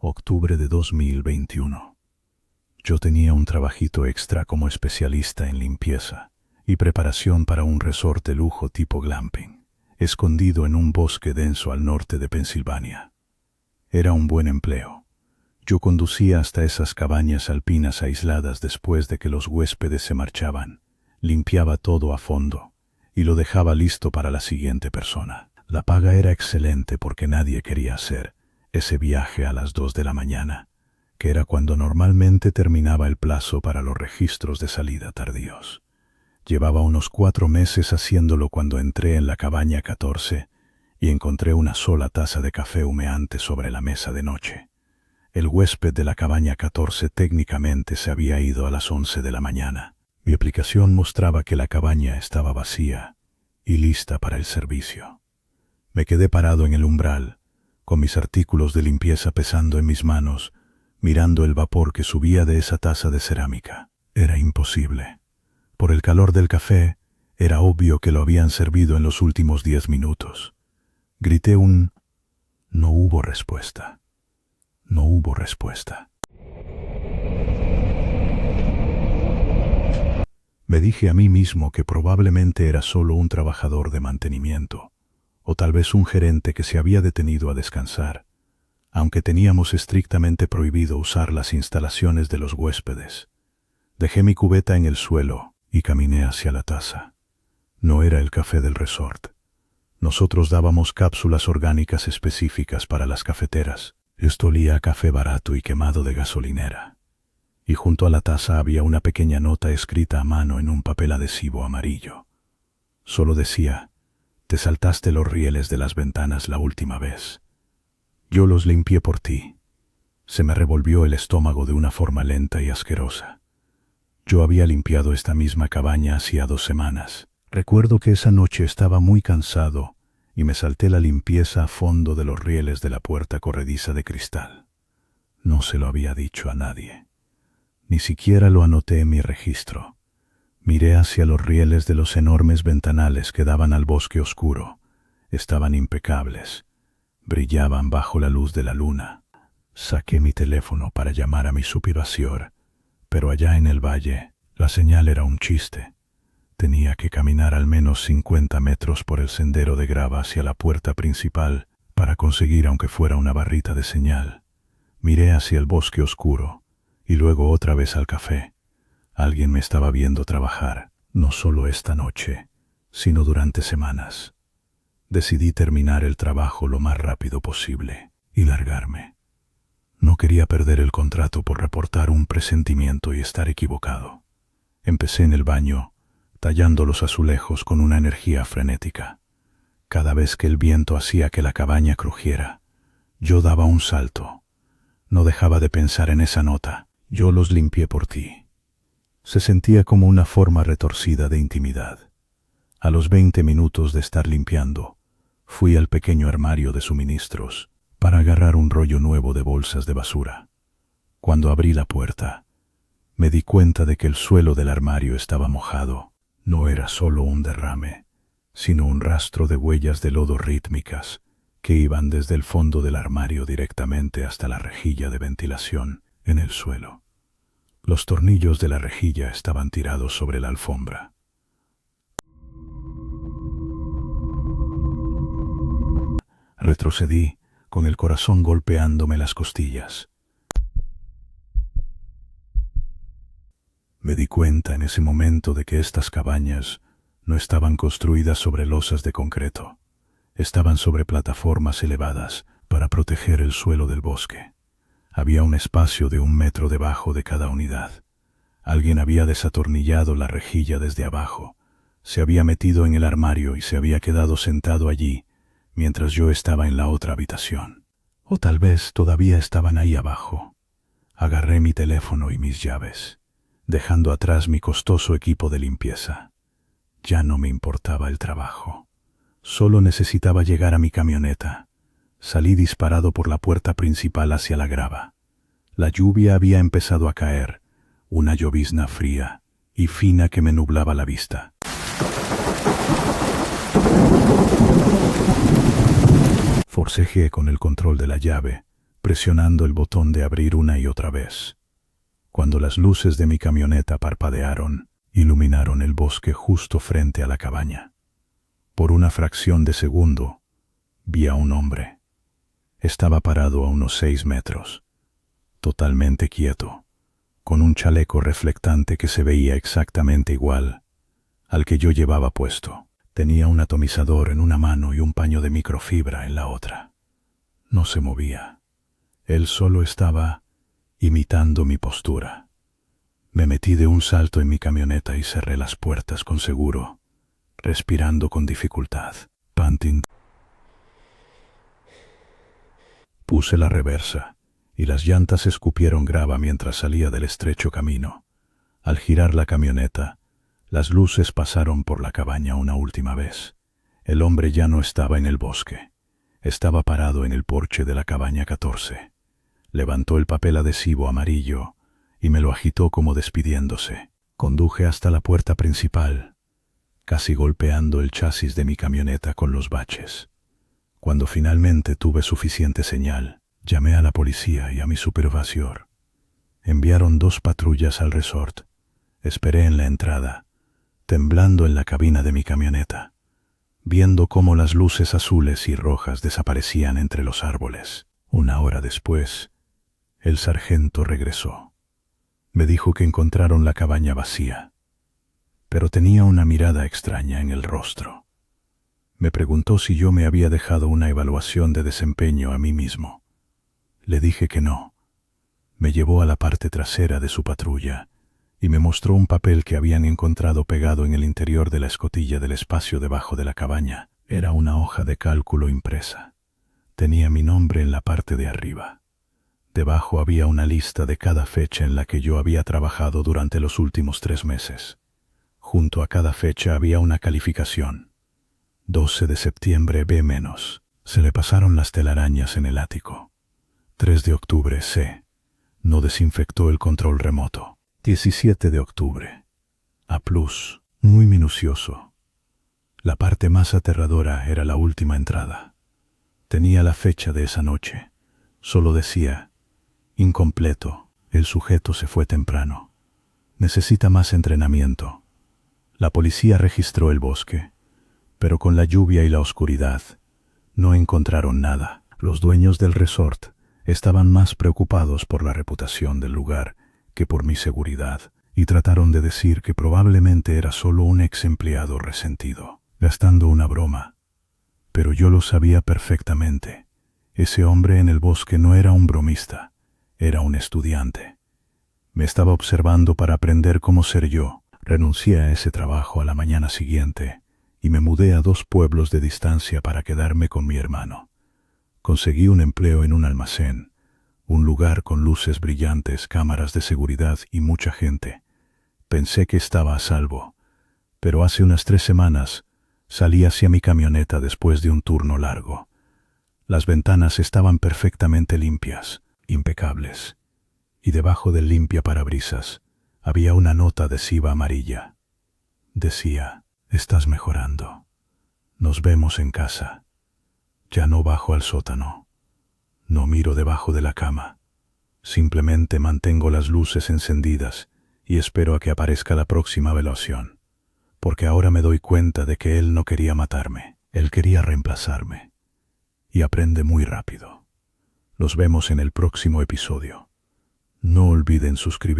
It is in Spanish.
octubre de 2021. Yo tenía un trabajito extra como especialista en limpieza y preparación para un resort de lujo tipo glamping, escondido en un bosque denso al norte de Pensilvania. Era un buen empleo. Yo conducía hasta esas cabañas alpinas aisladas después de que los huéspedes se marchaban, limpiaba todo a fondo y lo dejaba listo para la siguiente persona. La paga era excelente porque nadie quería hacer ese viaje a las 2 de la mañana, que era cuando normalmente terminaba el plazo para los registros de salida tardíos. Llevaba unos 4 meses haciéndolo cuando entré en la cabaña 14 y encontré una sola taza de café humeante sobre la mesa de noche. El huésped de la cabaña 14 técnicamente se había ido a las 11 de la mañana. Mi aplicación mostraba que la cabaña estaba vacía y lista para el servicio. Me quedé parado en el umbral, con mis artículos de limpieza pesando en mis manos, mirando el vapor que subía de esa taza de cerámica. Era imposible. Por el calor del café, era obvio que lo habían servido en los últimos 10 minutos. Grité un... No hubo respuesta. No hubo respuesta. Me dije a mí mismo que probablemente era solo un trabajador de mantenimiento, o tal vez un gerente que se había detenido a descansar, aunque teníamos estrictamente prohibido usar las instalaciones de los huéspedes. Dejé mi cubeta en el suelo y caminé hacia la taza. No era el café del resort. Nosotros dábamos cápsulas orgánicas específicas para las cafeteras. Esto olía a café barato y quemado de gasolinera. Y junto a la taza había una pequeña nota escrita a mano en un papel adhesivo amarillo. Solo decía: te saltaste los rieles de las ventanas la última vez. Yo los limpié por ti. Se me revolvió el estómago de una forma lenta y asquerosa. Yo había limpiado esta misma cabaña hacía 2 semanas. Recuerdo que esa noche estaba muy cansado y me salté la limpieza a fondo de los rieles de la puerta corrediza de cristal. No se lo había dicho a nadie. Ni siquiera lo anoté en mi registro. Miré hacia los rieles de los enormes ventanales que daban al bosque oscuro. Estaban impecables. Brillaban bajo la luz de la luna. Saqué mi teléfono para llamar a mi superior, pero allá en el valle, la señal era un chiste. Tenía que caminar al menos 50 metros por el sendero de grava hacia la puerta principal para conseguir aunque fuera una barrita de señal. Miré hacia el bosque oscuro y luego otra vez al café. Alguien me estaba viendo trabajar, no solo esta noche, sino durante semanas. Decidí terminar el trabajo lo más rápido posible y largarme. No quería perder el contrato por reportar un presentimiento y estar equivocado. Empecé en el baño, tallando los azulejos con una energía frenética. Cada vez que el viento hacía que la cabaña crujiera, yo daba un salto. No dejaba de pensar en esa nota: yo los limpié por ti. Se sentía como una forma retorcida de intimidad. A los 20 minutos de estar limpiando, fui al pequeño armario de suministros para agarrar un rollo nuevo de bolsas de basura. Cuando abrí la puerta, me di cuenta de que el suelo del armario estaba mojado. No era solo un derrame, sino un rastro de huellas de lodo rítmicas que iban desde el fondo del armario directamente hasta la rejilla de ventilación en el suelo. Los tornillos de la rejilla estaban tirados sobre la alfombra. Retrocedí, con el corazón golpeándome las costillas. Me di cuenta en ese momento de que estas cabañas no estaban construidas sobre losas de concreto. Estaban sobre plataformas elevadas para proteger el suelo del bosque. Había un espacio de 1 metro debajo de cada unidad. Alguien había desatornillado la rejilla desde abajo, se había metido en el armario y se había quedado sentado allí mientras yo estaba en la otra habitación. O tal vez todavía estaban ahí abajo. Agarré mi teléfono y mis llaves, dejando atrás mi costoso equipo de limpieza. Ya no me importaba el trabajo. Solo necesitaba llegar a mi camioneta. Salí disparado por la puerta principal hacia la grava. La lluvia había empezado a caer, una llovizna fría y fina que me nublaba la vista. Forcejeé con el control de la llave, presionando el botón de abrir una y otra vez. Cuando las luces de mi camioneta parpadearon, iluminaron el bosque justo frente a la cabaña. Por una fracción de segundo, vi a un hombre. Estaba parado a unos 6 metros, totalmente quieto, con un chaleco reflectante que se veía exactamente igual al que yo llevaba puesto. Tenía un atomizador en una mano y un paño de microfibra en la otra. No se movía. Él solo estaba imitando mi postura. Me metí de un salto en mi camioneta y cerré las puertas con seguro, respirando con dificultad. Panting. Puse la reversa y las llantas escupieron grava mientras salía del estrecho camino. Al girar la camioneta, las luces pasaron por la cabaña una última vez. El hombre ya no estaba en el bosque. Estaba parado en el porche de la cabaña 14. Levantó el papel adhesivo amarillo y me lo agitó como despidiéndose. Conduje hasta la puerta principal, casi golpeando el chasis de mi camioneta con los baches. Cuando finalmente tuve suficiente señal, llamé a la policía y a mi supervisor. Enviaron 2 patrullas al resort. Esperé en la entrada, temblando en la cabina de mi camioneta, viendo cómo las luces azules y rojas desaparecían entre los árboles. 1 hora después, el sargento regresó. Me dijo que encontraron la cabaña vacía, pero tenía una mirada extraña en el rostro. Me preguntó si yo me había dejado una evaluación de desempeño a mí mismo. Le dije que no. Me llevó a la parte trasera de su patrulla y me mostró un papel que habían encontrado pegado en el interior de la escotilla del espacio debajo de la cabaña. Era una hoja de cálculo impresa. Tenía mi nombre en la parte de arriba. Debajo había una lista de cada fecha en la que yo había trabajado durante los últimos 3 meses. Junto a cada fecha había una calificación. 12 de septiembre B-. Se le pasaron las telarañas en el ático. 3 de octubre C. No desinfectó el control remoto. 17 de octubre. A+, muy minucioso. La parte más aterradora era la última entrada. Tenía la fecha de esa noche. Solo decía: incompleto, el sujeto se fue temprano. Necesita más entrenamiento. La policía registró el bosque, pero con la lluvia y la oscuridad no encontraron nada. Los dueños del resort estaban más preocupados por la reputación del lugar que por mi seguridad, y trataron de decir que probablemente era solo un ex empleado resentido, gastando una broma. Pero yo lo sabía perfectamente. Ese hombre en el bosque no era un bromista, era un estudiante. Me estaba observando para aprender cómo ser yo. Renuncié a ese trabajo a la mañana siguiente y me mudé a 2 pueblos de distancia para quedarme con mi hermano. Conseguí un empleo en un almacén, un lugar con luces brillantes, cámaras de seguridad y mucha gente. Pensé que estaba a salvo, pero hace unas 3 semanas salí hacia mi camioneta después de un turno largo. Las ventanas estaban perfectamente limpias, impecables, y debajo del limpiaparabrisas había una nota adhesiva amarilla. Decía: estás mejorando. Nos vemos en casa. Ya no bajo al sótano. No miro debajo de la cama. Simplemente mantengo las luces encendidas y espero a que aparezca la próxima evaluación. Porque ahora me doy cuenta de que él no quería matarme. Él quería reemplazarme. Y aprende muy rápido. Los vemos en el próximo episodio. No olviden suscribirse.